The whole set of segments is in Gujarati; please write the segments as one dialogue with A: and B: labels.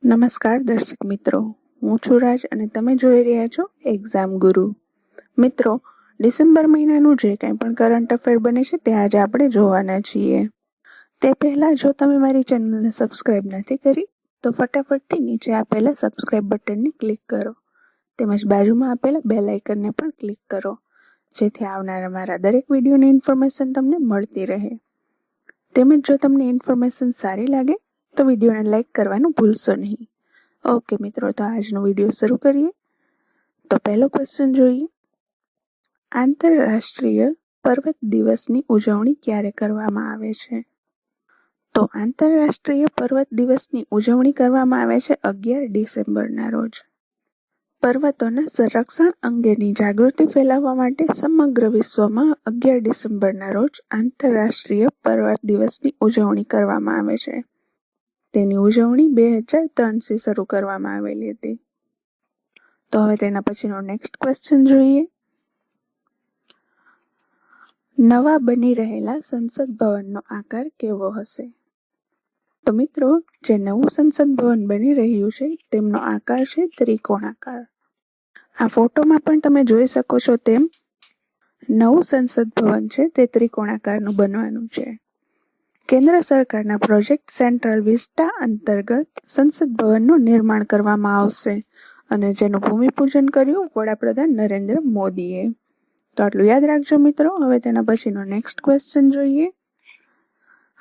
A: નમસ્કાર દર્શક મિત્રો, હું છું રાજ અને તમે જોઈ રહ્યા છો એક્ઝામ ગુરુ. મિત્રો, ડિસેમ્બર મહિનાનું જે કંઈ પણ કરંટ અફેર બને છે તે આજે આપણે જોવાના છીએ. તે પહેલાં જો તમે મારી ચેનલને સબસ્ક્રાઇબ નથી કરી તો ફટાફટથી નીચે આપેલા સબસ્ક્રાઇબ બટનને ક્લિક કરો, તેમજ બાજુમાં આપેલા બેલ આઇકનને પણ ક્લિક કરો, જેથી આવનારા મારા દરેક વિડીયોની ઇન્ફોર્મેશન તમને મળતી રહે. તેમજ જો તમને ઇન્ફોર્મેશન સારી લાગે તો વિડીયોને લાઈક કરવાનું ભૂલશો નહીં. ઓકે મિત્રો, તો આજનો વિડીયો શરૂ કરીએ. તો પહેલો ક્વેશ્ચન જોઈએ. આંતરરાષ્ટ્રીય પર્વત દિવસની ઉજવણી ક્યારે કરવામાં આવે છે? તો આંતરરાષ્ટ્રીય પર્વત દિવસની ઉજવણી કરવામાં આવે છે 11 ડિસેમ્બરના રોજ. પર્વતોના સંરક્ષણ અંગેની જાગૃતિ ફેલાવવા માટે સમગ્ર વિશ્વમાં 11 ડિસેમ્બરના રોજ આંતરરાષ્ટ્રીય પર્વત દિવસની ઉજવણી કરવામાં આવે છે. તેની ઉજવણી 2003થી શરૂ કરવામાં આવેલી હતી. તો હવે તેના પછીનો નેક્સ્ટ ક્વેશ્ચન જોઈએ. નવા બની રહેલા સંસદ ભવનનો આકાર કેવો હશે? તો મિત્રો, જે નવું સંસદ ભવન બની રહ્યું છે તેમનો આકાર છે ત્રિકોણાકાર. આ ફોટોમાં પણ તમે જોઈ શકો છો તેમ નવું સંસદ ભવન છે તે ત્રિકોણાકારનું બનવાનું છે. કેન્દ્ર સરકારના પ્રોજેક્ટ સેન્ટ્રલ વિસ્ટા અંતર્ગત સંસદ ભવનનું નિર્માણ કરવામાં આવશે અને જેનું ભૂમિપૂજન કર્યું વડાપ્રધાન નરેન્દ્ર મોદીએ. તો આટલું યાદ રાખજો મિત્રો. હવે તેના પછીનો નેક્સ્ટ ક્વેશ્ચન જોઈએ.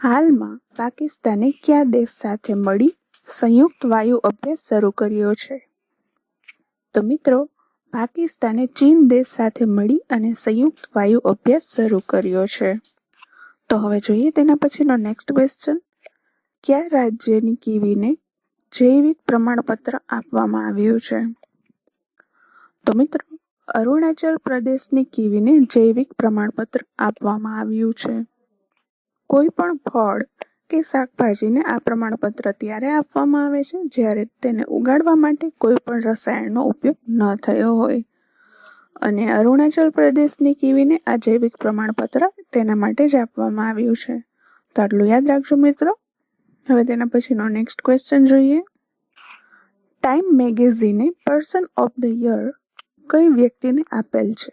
A: હાલમાં પાકિસ્તાને કયા દેશ સાથે મળી સંયુક્ત વાયુ અભ્યાસ શરૂ કર્યો છે? તો મિત્રો, પાકિસ્તાને ચીન દેશ સાથે મળી અને સંયુક્ત વાયુ અભ્યાસ શરૂ કર્યો છે. તો હવે જોઈએ તેના પછીનો નેક્સ્ટ ક્વેશ્ચન. કયા રાજ્યની કીવીને જૈવિક પ્રમાણપત્ર આપવામાં આવ્યું છે? તો મિત્રો, અરુણાચલ પ્રદેશની કીવીને જૈવિક પ્રમાણપત્ર આપવામાં આવ્યું છે. કોઈ પણ ફળ કે શાકભાજીને આ પ્રમાણપત્ર ત્યારે આપવામાં આવે છે જ્યારે તેને ઉગાડવા માટે કોઈ પણ રસાયણનો ઉપયોગ ન થયો હોય. અને અરુણાચલ પ્રદેશની કીવીને આ જૈવિક પ્રમાણપત્ર તેના માટે જ આપવામાં આવ્યું છે. તો આટલું યાદ રાખજો મિત્રો. હવે તેના પછીનો નેક્સ્ટ ક્વેશ્ચન જોઈએ. ટાઈમ મેગેઝિને પર્સન ઓફ ધ યર કઈ વ્યક્તિને આપેલ છે?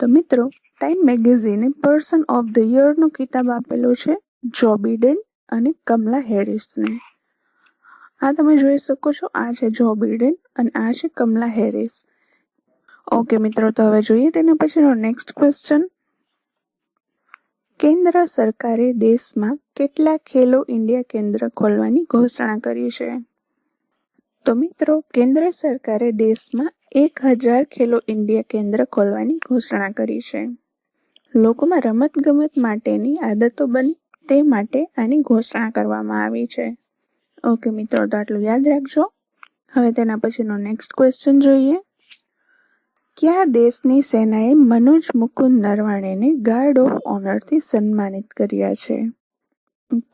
A: તો મિત્રો, ટાઈમ મેગેઝિને પર્સન ઓફ ધ યરનો ખિતાબ આપેલો છે જો બિડેન અને કમલા હેરિસને. આ તમે જોઈ શકો છો, આ છે જો બિડેન અને આ છે કમલા હેરિસ. ઓકે મિત્રો, તો હવે જોઈએ તેના પછીનો નેક્સ્ટ ક્વેશ્ચન. કેન્દ્ર સરકારે દેશમાં કેટલા ખેલો ઇન્ડિયા કેન્દ્ર ખોલવાની ઘોષણા કરી છે? તો મિત્રો, કેન્દ્ર સરકારે દેશમાં 1000 ખેલો ઇન્ડિયા કેન્દ્ર ખોલવાની ઘોષણા કરી છે. લોકોમાં રમતગમત માટેની આદતો બને તે માટે આની ઘોષણા કરવામાં આવી છે. ઓકે મિત્રો, તો આટલું યાદ રાખજો. હવે તેના પછીનો નેક્સ્ટ ક્વેશ્ચન જોઈએ. કયા દેશની સેનાએ મનોજ મુકુંદ નરવાણેને ગાર્ડ ઓફ ઓનરથી સન્માનિત કર્યા છે?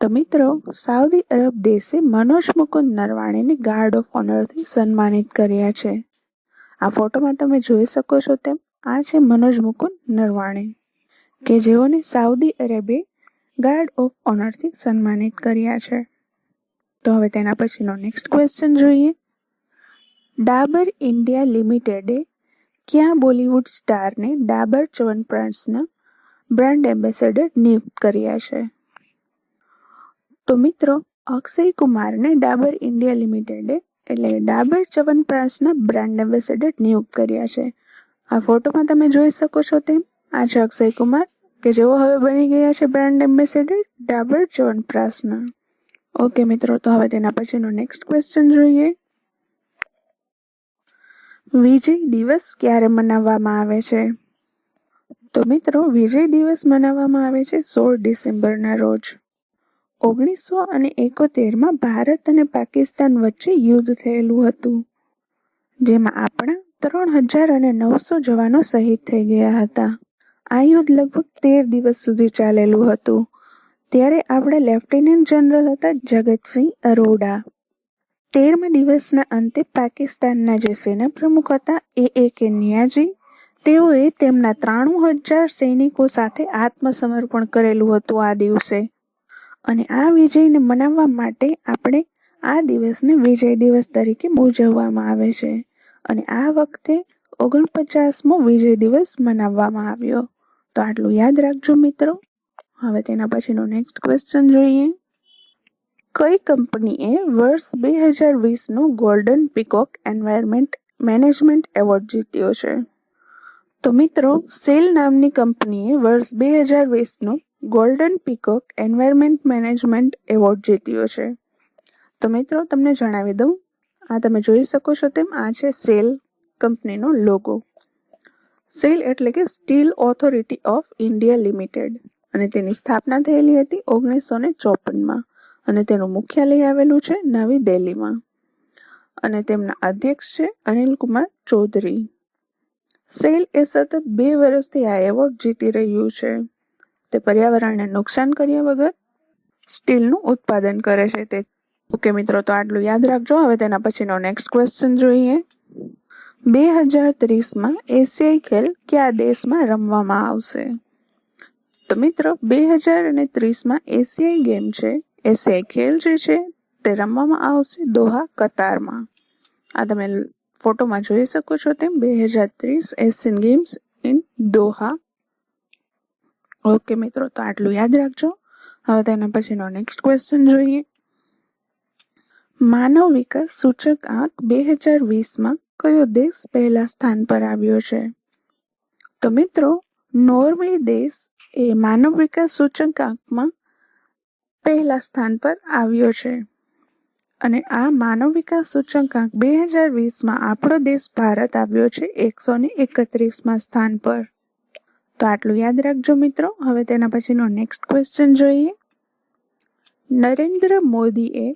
A: તો મિત્રો, સાઉદી અરબ દેશે મનોજ મુકુંદ નરવાણેને ગાર્ડ ઓફ ઓનરથી સન્માનિત કર્યા છે. આ ફોટોમાં તમે જોઈ શકો છો તેમ આ છે મનોજ મુકુંદ નરવાણે કે જેઓને સાઉદી અરેબે ગાર્ડ ઓફ ઓનરથી સન્માનિત કર્યા છે. તો હવે તેના પછીનો નેક્સ્ટ ક્વેશ્ચન જોઈએ. ડાબર ઇન્ડિયા લિમિટેડે કયા બોલિવૂડ સ્ટારને ડાબર ચ્યવનપ્રાશના બ્રાન્ડ એમ્બેસેડર નિયુક્ત કર્યા છે? તો મિત્રો, અક્ષય કુમારને ડાબર ઇન્ડિયા લિમિટેડે એટલે ડાબર ચ્યવનપ્રાશના બ્રાન્ડ એમ્બેસેડર નિયુક્ત કર્યા છે. આ ફોટોમાં તમે જોઈ શકો છો તેમ આ છે અક્ષય કુમાર કે જેઓ હવે બની ગયા છે બ્રાન્ડ એમ્બેસેડર ડાબર ચ્યવનપ્રાશના. ઓકે મિત્રો, તો હવે તેના પછીનો નેક્સ્ટ ક્વેશ્ચન જોઈએ. વિજય દિવસ ક્યારે મનાવવામાં આવે છે? તો મિત્રો, વિજય દિવસ મનાવવામાં આવે છે 16 ડિસેમ્બરના રોજ. 1971માં ભારત અને પાકિસ્તાન વચ્ચે યુદ્ધ થયેલું હતું, જેમાં આપણા 3900 જવાનો શહીદ થઈ ગયા હતા. આ યુદ્ધ લગભગ 13 દિવસ સુધી ચાલેલું હતું. ત્યારે આપણા લેફ્ટિનન્ટ જનરલ હતા જગતસિંહ અરોડા. 13મા દિવસના અંતે પાકિસ્તાનના જે સેના પ્રમુખ હતા એ.કે. નિયાઝી, તેઓએ તેમના 93,000 સૈનિકો સાથે આત્મસમર્પણ કરેલું હતું આ દિવસે. અને આ વિજયને મનાવવા માટે આપણે આ દિવસને વિજય દિવસ તરીકે ઉજવવામાં આવે છે અને આ વખતે 49મો વિજય દિવસ મનાવવામાં આવ્યો. તો આટલું યાદ રાખજો મિત્રો. હવે તેના પછીનો નેક્સ્ટ ક્વેશ્ચન જોઈએ. કઈ કંપનીએ વર્ષ 2020નો golden peacock environment management award જીત્યો છે? તો મિત્રો, સેલ નામની કંપનીએ વર્ષ 2020નો golden peacock environment management award જીત્યો છે. તો મિત્રો, તમને જણાવી દઉં, આ તમે જોઈ શકો છો તેમ આ છે સેલ કંપનીનો લોગો. સેલ એટલે કે steel authority of India limited અને તેની સ્થાપના થયેલી હતી 1954માં અને તેનું મુખ્યાલય આવેલું છે નવી દિલ્હીમાં અને તેમના અધ્યક્ષ છે અનિલ કુમાર ચૌધરી. સેલ એ સતત 2 વર્ષથી આ એવોર્ડ જીતી રહ્યું છે. તે પર્યાવરણને નુકસાન કર્યા વગર સ્ટીલનું ઉત્પાદન કરે છે. ઓકે મિત્રો, તો આટલું યાદ રાખજો. હવે તેના પછીનો નેક્સ્ટ ક્વેશ્ચન જોઈએ. 2030માં એશિયાઈ ખેલ કયા દેશમાં રમવામાં આવશે? તો મિત્રો, 2030માં એશિયાઈ ગેમ છે, એશિયાઈ ખેલ જે છે તે રમવામાં આવશે દોહા, કતારમાં. આ તમે ફોટોમાં જોઈ શકો છો તેમ 2030 Asian games in Doha. Okay મિત્રો, તો આટલું યાદ રાખજો. હવે તેના પછીનો નેક્સ્ટ ક્વેશ્ચન જોઈએ. માનવ વિકાસ સૂચકાંક 2020માં કયો દેશ પહેલા સ્થાન પર આવ્યો છે? તો મિત્રો, નોર્વે દેશ એ માનવ વિકાસ સૂચકાંકમાં પહેલા સ્થાન પર આવ્યો છે અને આ માનવ વિકાસ સૂચકાંક 2020માં આપણો દેશ ભારત આવ્યો છે 131મા સ્થાન પર. તો આટલું યાદ રાખજો મિત્રો. હવે તેના પછીનો નેક્સ્ટ ક્વેશ્ચન જોઈએ. નરેન્દ્ર મોદીએ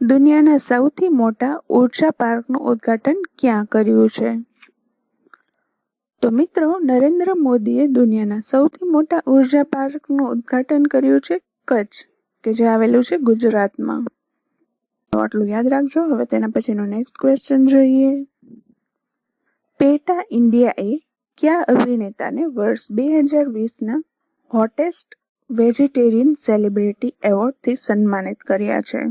A: દુનિયાના સૌથી મોટા ઉર્જા પાર્કનું ઉદ્ઘાટન ક્યાં કર્યું છે? તો મિત્રો, નરેન્દ્ર મોદીએ દુનિયાના સૌથી મોટા ઉર્જા પાર્કનું ઉદ્ઘાટન કર્યું છે કચ્છ, કે જે આવેલું છે ગુજરાતમાં. તો આટલું યાદ રાખજો. હવે તેના પછીનો નેક્સ્ટ ક્વેશ્ચન જોઈએ. પેટા ઇન્ડિયાએ કયા અભિનેતાને વર્ષ 2020ના હોટેસ્ટ વેજીટેરિયન સેલિબ્રિટી એવોર્ડથી સન્માનિત કર્યા છે?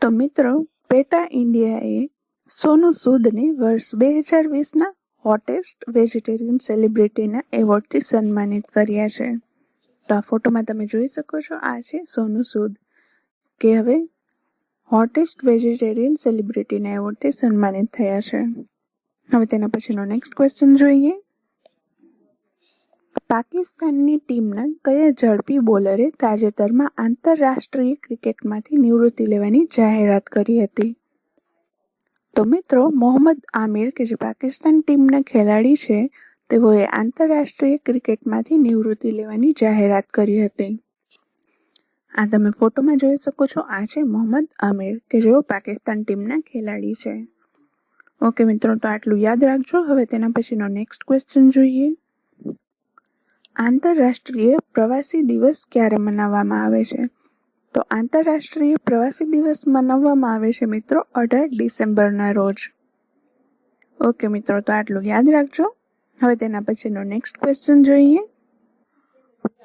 A: તો મિત્રો, પેટા ઇન્ડિયાએ સોનુ સૂદને વર્ષ 2020ના હોટેસ્ટ વેજીટેરિયન સેલિબ્રિટીના એવોર્ડથી સન્માનિત કર્યા છે. તો આ ફોટોમાં તમે જોઈ શકો છો, આ છે સોનુ સૂદ, કે હવે હોટેસ્ટ વેજીટેરિયન સેલિબ્રિટીના એવોર્ડથી સન્માનિત થયા છે. હવે તેના પછીનો નેક્સ્ટ ક્વેશ્ચન જોઈએ. પાકિસ્તાનની ટીમના કયા ઝડપી બોલરે તાજેતરમાં આંતરરાષ્ટ્રીય ક્રિકેટમાંથી નિવૃત્તિ લેવાની જાહેરાત કરી હતી? તો મિત્રો, મોહમ્મદ આમિર, કે જે પાકિસ્તાન ટીમના ખેલાડી છે, તેઓએ આંતરરાષ્ટ્રીય ક્રિકેટમાંથી નિવૃત્તિ લેવાની જાહેરાત કરી હતી. આ તમે ફોટોમાં જોઈ શકો છો, આ છે મોહમ્મદ આમિર, કે જેઓ પાકિસ્તાન ટીમના ખેલાડી છે. ઓકે મિત્રો, તો આટલું યાદ રાખજો. હવે તેના પછીનો નેક્સ્ટ ક્વેશ્ચન જોઈએ. આંતરરાષ્ટ્રીય પ્રવાસી દિવસ ક્યારે મનાવવામાં આવે છે? તો આંતરરાષ્ટ્રીય પ્રવાસી દિવસ મનાવવામાં આવે છે મિત્રો 18 ડિસેમ્બરના રોજ. ઓકે મિત્રો, તો આટલું યાદ રાખજો. હવે તેના પછીનો નેક્સ્ટ ક્વેશ્ચન જોઈએ.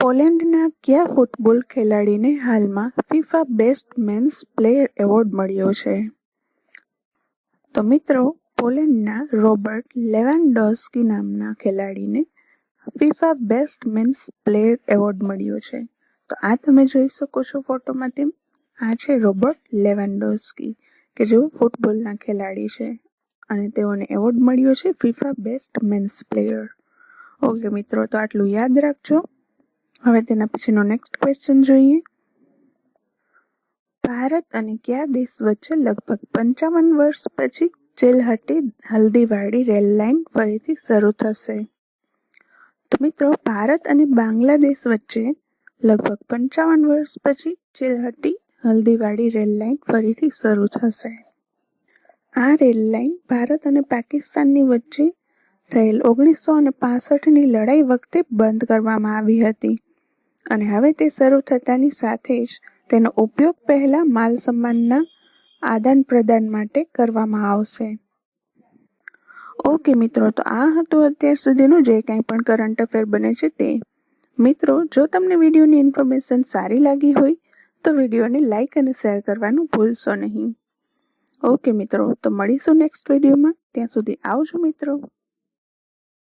A: પોલેન્ડના કયા ફૂટબોલ ખેલાડીને હાલમાં FIFA best men's player award મળ્યો છે? તો મિત્રો, પોલેન્ડના રોબર્ટ લેવાન્ડોસ્કી નામના ખેલાડીને FIFA best men's player award મળ્યો છે. તો આ તમે જોઈ શકો છો ફોટોમાં તેમ, આ છે રોબર્ટ લેવાન્ડોસ્કી, કે જેઓ ફૂટબોલના ખેલાડી છે અને તેઓને એવોર્ડ મળ્યો છે FIFA best men's player. Okay મિત્રો, તો આટલું યાદ રાખજો. હવે તેના પછીનો નેક્સ્ટ ક્વેશ્ચન જોઈએ. ભારત અને કયા દેશ વચ્ચે લગભગ 55 વર્ષ પછી ચેલહટ્ટી હલ્દીવાડી રેલ લાઇન ફરીથી શરૂ થશે? તો મિત્રો, ભારત અને બાંગ્લાદેશ વચ્ચે લગભગ 55 વર્ષ પછી ચેલહટ્ટી હલ્દીવાડી રેલ લાઇન ફરીથી શરૂ થશે. આ રેલ લાઇન ભારત અને પાકિસ્તાનની વચ્ચે થયેલ 1965ની લડાઈ વખતે બંધ કરવામાં આવી હતી અને હવે તે શરૂ થતાની સાથે જ તેનો ઉપયોગ પહેલા માલ સામાનના આદાન પ્રદાન માટે કરવામાં આવશે. ઓકે મિત્રો, તો આ હતું અત્યાર સુધીનું જે કંઈ પણ કરંટ અફેર બને છે તે. મિત્રો, જો તમને વિડીયોની ઇન્ફોર્મેશન સારી લાગી હોય તો વિડીયોને લાઇક અને શેર કરવાનું ભૂલશો નહીં. ઓકે મિત્રો, તો મળીશું નેક્સ્ટ વિડીયોમાં. ત્યાં સુધી આવજો મિત્રો.